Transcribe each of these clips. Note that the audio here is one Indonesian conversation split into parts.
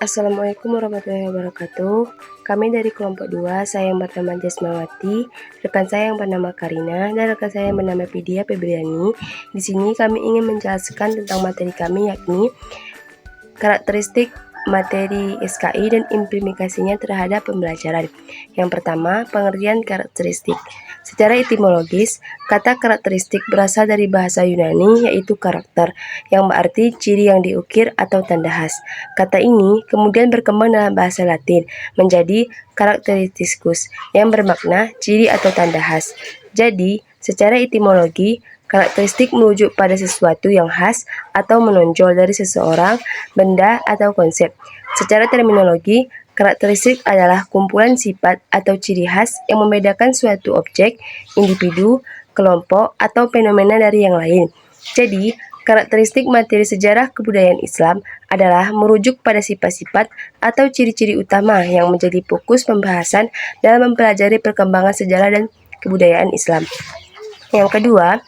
Assalamualaikum warahmatullahi wabarakatuh. Kami dari kelompok 2, saya yang bernama Jasmawati, rekan saya yang bernama Karina, dan rekan saya yang bernama Vidya Febriani. Di sini kami ingin menjelaskan tentang materi kami, yakni karakteristik materi SKI dan implementasinya terhadap pembelajaran. Yang pertama, pengertian karakteristik. Secara etimologis, kata karakteristik berasal dari bahasa Yunani, yaitu karakter, yang berarti ciri yang diukir atau tanda khas. Kata ini kemudian berkembang dalam bahasa Latin menjadi karakteristicus, yang bermakna ciri atau tanda khas. Jadi, secara etimologi, karakteristik merujuk pada sesuatu yang khas atau menonjol dari seseorang, benda, atau konsep. Secara terminologi, karakteristik adalah kumpulan sifat atau ciri khas yang membedakan suatu objek, individu, kelompok, atau fenomena dari yang lain. Jadi, karakteristik materi sejarah kebudayaan Islam adalah merujuk pada sifat-sifat atau ciri-ciri utama yang menjadi fokus pembahasan dalam mempelajari perkembangan sejarah dan kebudayaan Islam. Yang kedua,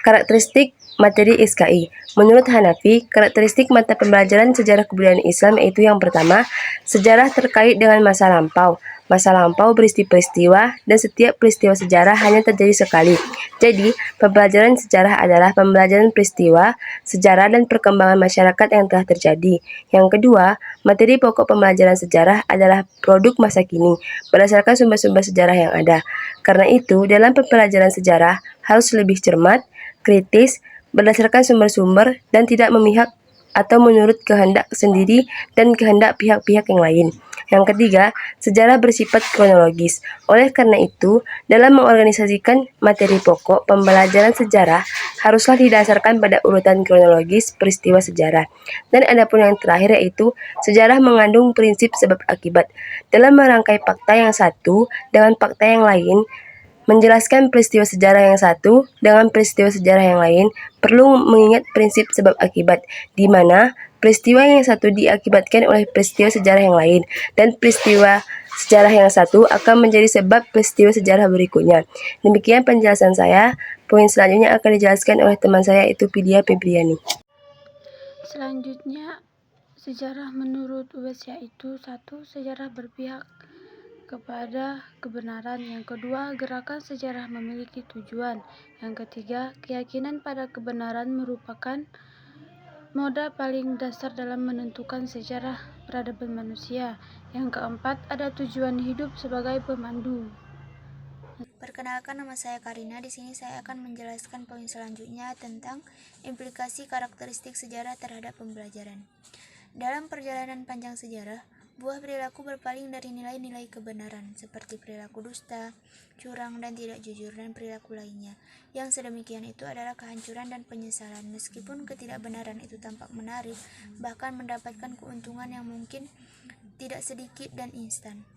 karakteristik materi SKI. Menurut Hanafi, karakteristik mata pembelajaran sejarah kebudayaan Islam yaitu yang pertama, sejarah terkait dengan masa lampau. Masa lampau berisi peristiwa dan setiap peristiwa sejarah hanya terjadi sekali. Jadi, pembelajaran sejarah adalah pembelajaran peristiwa, sejarah, dan perkembangan masyarakat yang telah terjadi. Yang kedua, materi pokok pembelajaran sejarah adalah produk masa kini, berdasarkan sumber-sumber sejarah yang ada. Karena itu, dalam pembelajaran sejarah harus lebih cermat, kritis, berdasarkan sumber-sumber, dan tidak memihak atau menurut kehendak sendiri dan kehendak pihak-pihak yang lain. Yang ketiga, sejarah bersifat kronologis. Oleh karena itu, dalam mengorganisasikan materi pokok pembelajaran sejarah haruslah didasarkan pada urutan kronologis peristiwa sejarah. Dan adapun yang terakhir yaitu sejarah mengandung prinsip sebab akibat. Dalam merangkai fakta yang satu dengan fakta yang lain, menjelaskan peristiwa sejarah yang satu dengan peristiwa sejarah yang lain, perlu mengingat prinsip sebab akibat, di mana peristiwa yang satu diakibatkan oleh peristiwa sejarah yang lain, dan peristiwa sejarah yang satu akan menjadi sebab peristiwa sejarah berikutnya. Demikian penjelasan saya. Poin selanjutnya akan dijelaskan oleh teman saya, yaitu Vidya Febriani. Selanjutnya, sejarah menurut Wes yaitu 1. Sejarah berpihak kepada kebenaran. Yang kedua, gerakan sejarah memiliki tujuan. Yang ketiga, keyakinan pada kebenaran merupakan moda paling dasar dalam menentukan sejarah peradaban manusia. Yang keempat, ada tujuan hidup sebagai pemandu. Perkenalkan, nama saya Karina. Di sini saya akan menjelaskan poin selanjutnya tentang implikasi karakteristik sejarah terhadap pembelajaran. Dalam perjalanan panjang sejarah, buah perilaku berpaling dari nilai-nilai kebenaran, seperti perilaku dusta, curang, dan tidak jujur, dan perilaku lainnya. Yang sedemikian itu adalah kehancuran dan penyesalan. Meskipun ketidakbenaran itu tampak menarik, bahkan mendapatkan keuntungan yang mungkin tidak sedikit dan instan.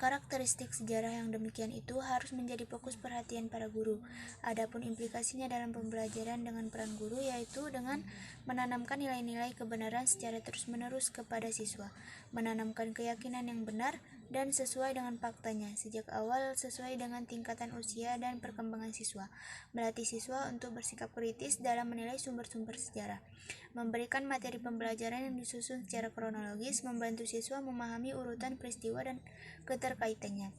Karakteristik sejarah yang demikian itu harus menjadi fokus perhatian para guru. Adapun implikasinya dalam pembelajaran dengan peran guru yaitu dengan menanamkan nilai-nilai kebenaran secara terus-menerus kepada siswa, menanamkan keyakinan yang benar dan sesuai dengan faktanya sejak awal sesuai dengan tingkatan usia dan perkembangan siswa, melatih siswa untuk bersikap kritis dalam menilai sumber-sumber sejarah, memberikan materi pembelajaran yang disusun secara kronologis, membantu siswa memahami urutan peristiwa dan keterkaitannya.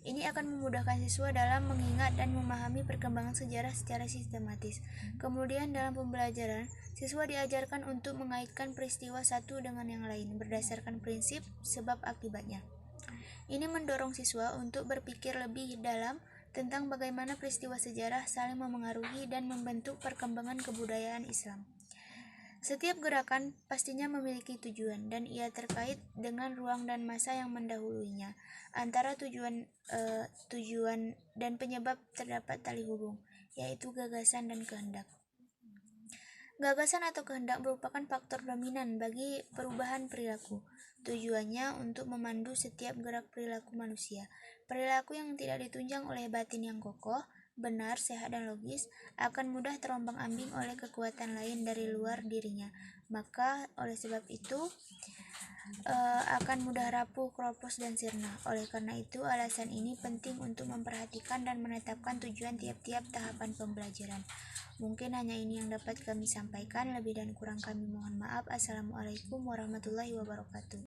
Ini akan memudahkan siswa dalam mengingat dan memahami perkembangan sejarah secara sistematis. Kemudian dalam pembelajaran, siswa diajarkan untuk mengaitkan peristiwa satu dengan yang lain berdasarkan prinsip sebab akibatnya. Ini mendorong siswa untuk berpikir lebih dalam tentang bagaimana peristiwa sejarah saling memengaruhi dan membentuk perkembangan kebudayaan Islam. Setiap gerakan pastinya memiliki tujuan dan ia terkait dengan ruang dan masa yang mendahulunya. Antara tujuan dan penyebab terdapat tali hubung, yaitu gagasan dan kehendak. Gagasan atau kehendak merupakan faktor dominan bagi perubahan perilaku. Tujuannya untuk memandu setiap gerak perilaku manusia. Perilaku yang tidak ditunjang oleh batin yang kokoh, benar, sehat, dan logis akan mudah terombang-ambing oleh kekuatan lain dari luar dirinya. Maka oleh sebab itu akan mudah rapuh, keropos, dan sirna. Oleh karena itu, alasan ini penting untuk memperhatikan dan menetapkan tujuan tiap-tiap tahapan pembelajaran. Mungkin hanya ini yang dapat kami sampaikan. Lebih dan kurang kami mohon maaf. Assalamualaikum warahmatullahi wabarakatuh.